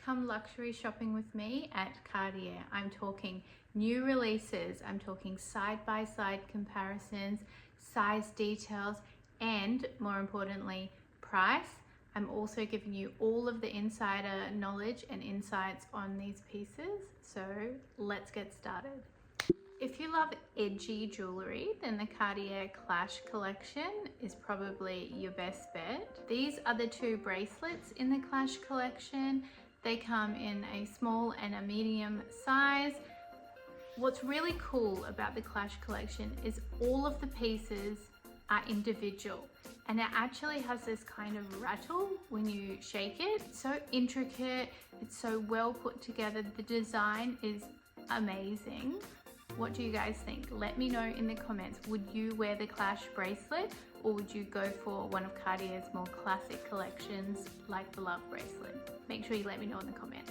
come luxury shopping with me at Cartier. I'm talking new releases, I'm talking side-by-side comparisons, size details, and more importantly, price. I'm also giving you all of the insider knowledge and insights on these pieces. So let's get started. If you love edgy jewelry, then the Cartier Clash collection is probably your best bet. These are the two bracelets in the Clash collection. They come in a small and a medium size. What's really cool about the Clash collection is all of the pieces are individual, and it actually has this kind of rattle when you shake it. It's so intricate, it's so well put together. The design is amazing. What do you guys think? Let me know in the comments. Would you wear the Clash bracelet, or would you go for one of Cartier's more classic collections like the Love bracelet? Make sure you let me know in the comments.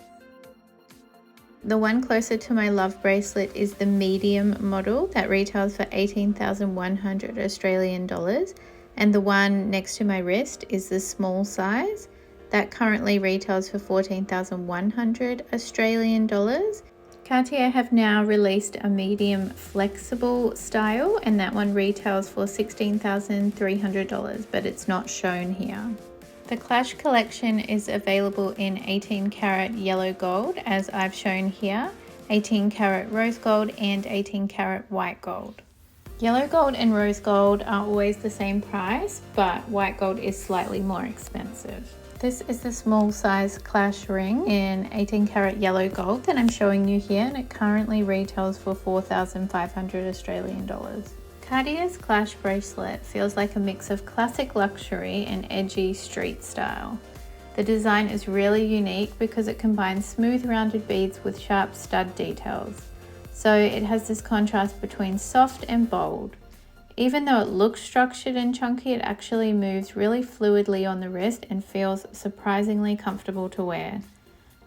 The one closer to my Love bracelet is the medium model that retails for 18,100 Australian dollars, and the one next to my wrist is the small size that currently retails for 14,100 Australian dollars. Cartier have now released a medium flexible style, and that one retails for $16,300, but it's not shown here. The Clash collection is available in 18 karat yellow gold, as I've shown here, 18 karat rose gold and 18 karat white gold. Yellow gold and rose gold are always the same price, but white gold is slightly more expensive. This is the small size Clash ring in 18 karat yellow gold that I'm showing you here, and it currently retails for 4,500 Australian dollars. Cartier's Clash bracelet feels like a mix of classic luxury and edgy street style. The design is really unique because it combines smooth rounded beads with sharp stud details. So it has this contrast between soft and bold. Even though it looks structured and chunky, it actually moves really fluidly on the wrist and feels surprisingly comfortable to wear.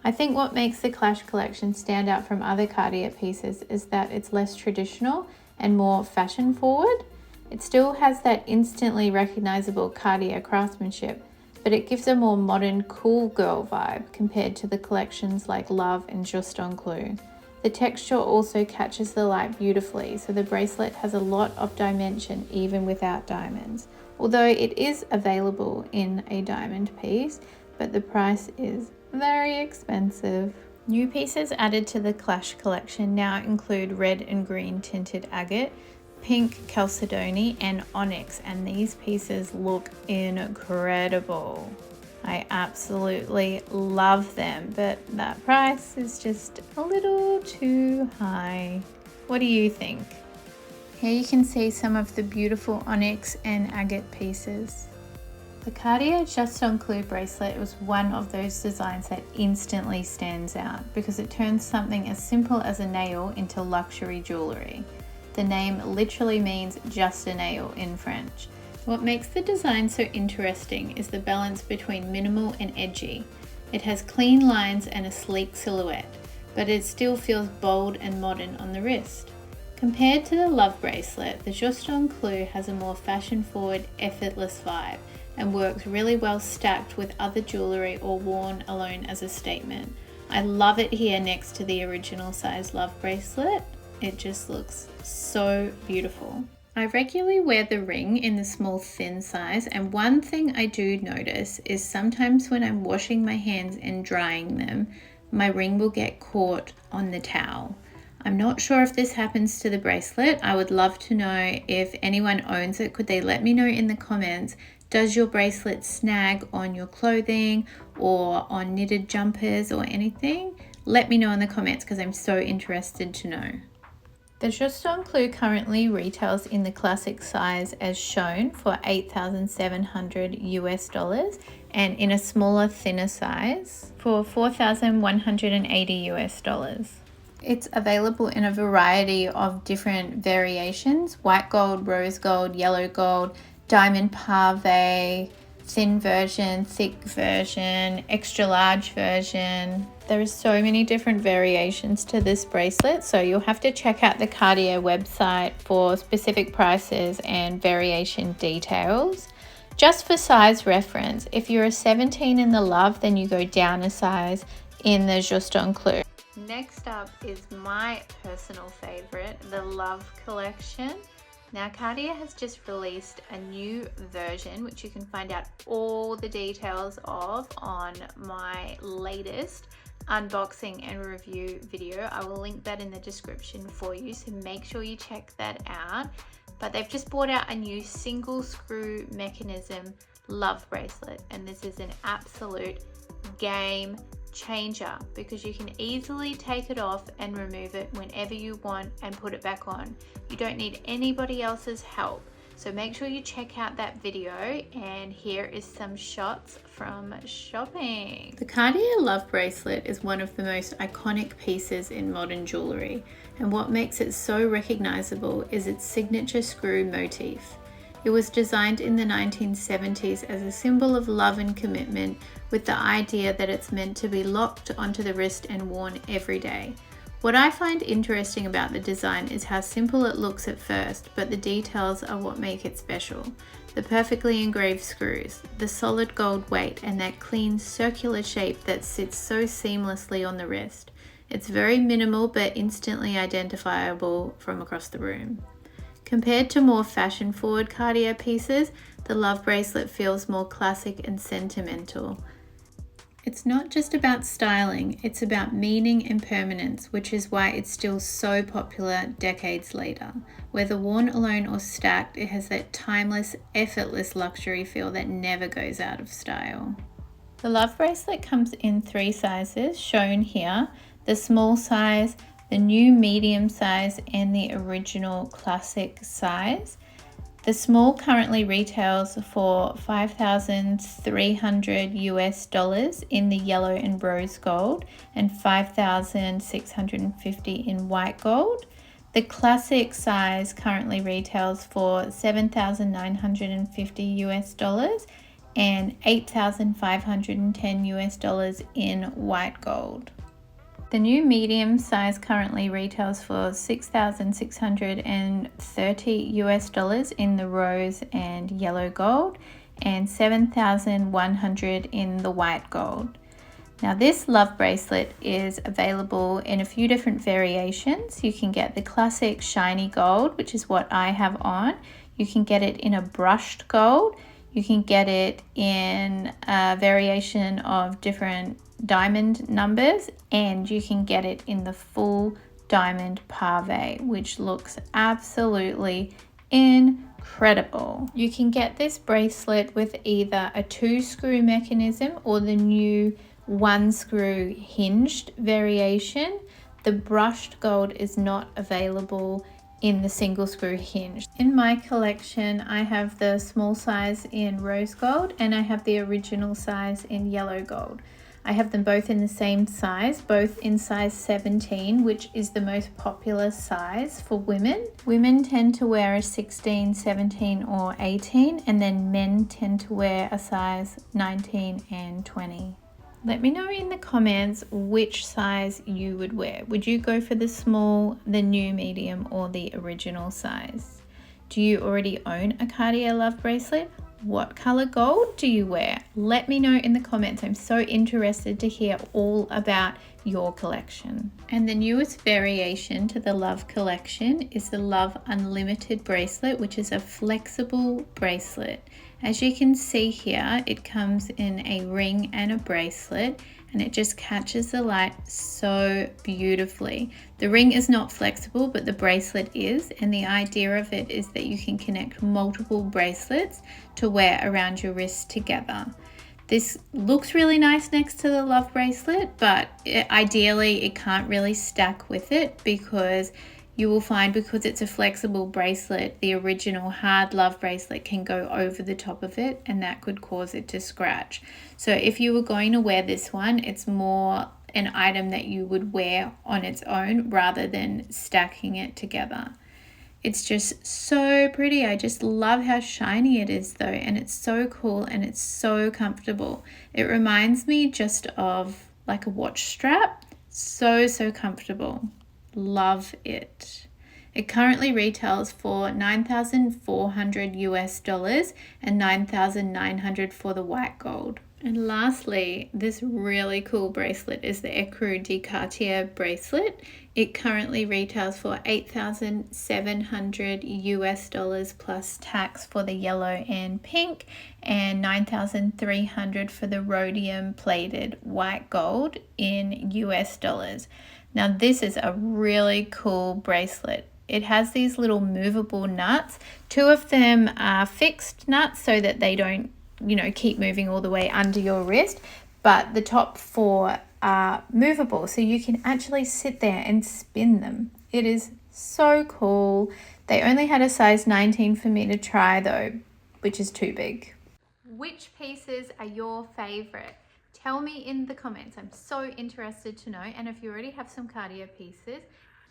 I think what makes the Clash collection stand out from other Cartier pieces is that it's less traditional and more fashion forward. It still has that instantly recognizable Cartier craftsmanship, but it gives a more modern, cool girl vibe compared to the collections like Love and Juste on Clou. The texture also catches the light beautifully, so the bracelet has a lot of dimension even without diamonds. Although it is available in a diamond piece, but the price is very expensive. New pieces added to the Clash collection now include red and green tinted agate, pink chalcedony and onyx, and these pieces look incredible. I absolutely love them, but that price is just a little too high. What do you think? Here you can see some of the beautiful onyx and agate pieces. The Cartier Juste on Clou bracelet was one of those designs that instantly stands out because it turns something as simple as a nail into luxury jewelry. The name literally means just a nail in French. What makes the design so interesting is the balance between minimal and edgy. It has clean lines and a sleek silhouette, but it still feels bold and modern on the wrist. Compared to the Love bracelet, the Juste on Clou has a more fashion-forward, effortless vibe and works really well stacked with other jewelry or worn alone as a statement. I love it here next to the original size Love bracelet. It just looks so beautiful. I regularly wear the ring in the small thin size, and one thing I do notice is sometimes when I'm washing my hands and drying them, my ring will get caught on the towel. I'm not sure if this happens to the bracelet. I would love to know if anyone owns it. Could they let me know in the comments? Does your bracelet snag on your clothing or on knitted jumpers or anything? Let me know in the comments because I'm so interested to know. The Juste on Clou currently retails in the classic size as shown for 8,700 US dollars, and in a smaller, thinner size for 4,180 US dollars. It's available in a variety of different variations: white gold, rose gold, yellow gold, diamond pave, thin version, thick version, extra large version. There are so many different variations to this bracelet, so you'll have to check out the Cartier website for specific prices and variation details. Just for size reference, if you're a 17 in the Love, then you go down a size. in the Juste on Clou. Next up is my personal favorite, the Love collection. Now Cartier has just released a new version which you can find out all the details of on my latest unboxing and review video. I will link that in the description for you, so make sure you check that out. But they've just brought out a new single screw mechanism Love bracelet, and this is an absolute game changer because you can easily take it off and remove it whenever you want and put it back on. You don't need anybody else's help. So make sure you check out that video, and here is some shots from shopping. The Cartier Love bracelet is one of the most iconic pieces in modern jewellery, and what makes it so recognizable is its signature screw motif. It was designed in the 1970s as a symbol of love and commitment, with the idea that it's meant to be locked onto the wrist and worn every day. What I find interesting about the design is how simple it looks at first, but the details are what make it special. The perfectly engraved screws, the solid gold weight, and that clean circular shape that sits so seamlessly on the wrist. It's very minimal but instantly identifiable from across the room. Compared to more fashion-forward Cartier pieces, the Love bracelet feels more classic and sentimental. It's not just about styling, it's about meaning and permanence, which is why it's still so popular decades later. Whether worn alone or stacked, it has that timeless, effortless luxury feel that never goes out of style. The Love bracelet comes in 3 sizes, shown here: the small size, the new medium size, and the original classic size. The small currently retails for $5,300 US in the yellow and rose gold, and $5,650 in white gold. The classic size currently retails for $7,950 US and $8,510 US in white gold. The new medium size currently retails for $6,630 US in the rose and yellow gold, and $7,100 in the white gold. Now this Love bracelet is available in a few different variations. You can get the classic shiny gold, which is what I have on. You can get it in a brushed gold. You can get it in a variation of different diamond numbers, and you can get it in the full diamond pave, which looks absolutely incredible. You can get this bracelet with either a 2-screw mechanism or the new 1-screw hinged variation. The brushed gold is not available in the single screw hinge. In my collection, I have the small size in rose gold and I have the original size in yellow gold. I have them both in the same size, both in size 17, which is the most popular size for women. Women tend to wear a 16, 17 or 18, and then men tend to wear a size 19 and 20. Let me know in the comments which size you would wear. Would you go for the small, the new medium, or the original size? Do you already own a Cartier Love bracelet? What color gold do you wear? Let me know in the comments. I'm so interested to hear all about your collection. And the newest variation to the Love collection is the Love Unlimited bracelet, which is a flexible bracelet. As you can see here, it comes in a ring and a bracelet, and it just catches the light so beautifully. The ring is not flexible, but the bracelet is, and the idea of it is that you can connect multiple bracelets to wear around your wrist together. This looks really nice next to the Love bracelet, but ideally it can't really stack with it, because you will find, because it's a flexible bracelet, the original hard Love bracelet can go over the top of it, and that could cause it to scratch. So if you were going to wear this one, it's more an item that you would wear on its own rather than stacking it together. It's just so pretty. I just love how shiny it is though, and it's so cool and it's so comfortable. It reminds me just of like a watch strap. So comfortable. Love it. It currently retails for $9,400 US and $9,900 for the white gold. And lastly, this really cool bracelet is the Écrou de Cartier bracelet. It currently retails for $8,700 US plus tax for the yellow and pink, and $9,300 for the rhodium plated white gold in US dollars. Now this is a really cool bracelet. It has these little movable nuts. 2 of them are fixed nuts so that they don't, you know, keep moving all the way under your wrist, but the top 4 are movable, so you can actually sit there and spin them. It is so cool. They only had a size 19 for me to try though, which is too big. Which pieces are your favorite? Tell me in the comments. I'm so interested to know. And if you already have some Cartier pieces,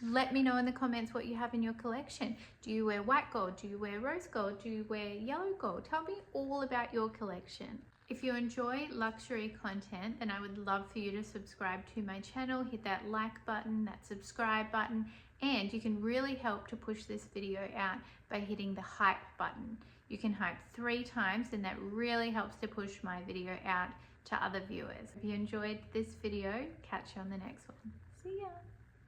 let me know in the comments what you have in your collection. Do you wear white gold? Do you wear rose gold? Do you wear yellow gold? Tell me all about your collection. If you enjoy luxury content, then I would love for you to subscribe to my channel. Hit that like button, that subscribe button, and you can really help to push this video out by hitting the hype button. You can hype 3 times and that really helps to push my video out to other viewers. If you enjoyed this video, catch you on the next one. See ya.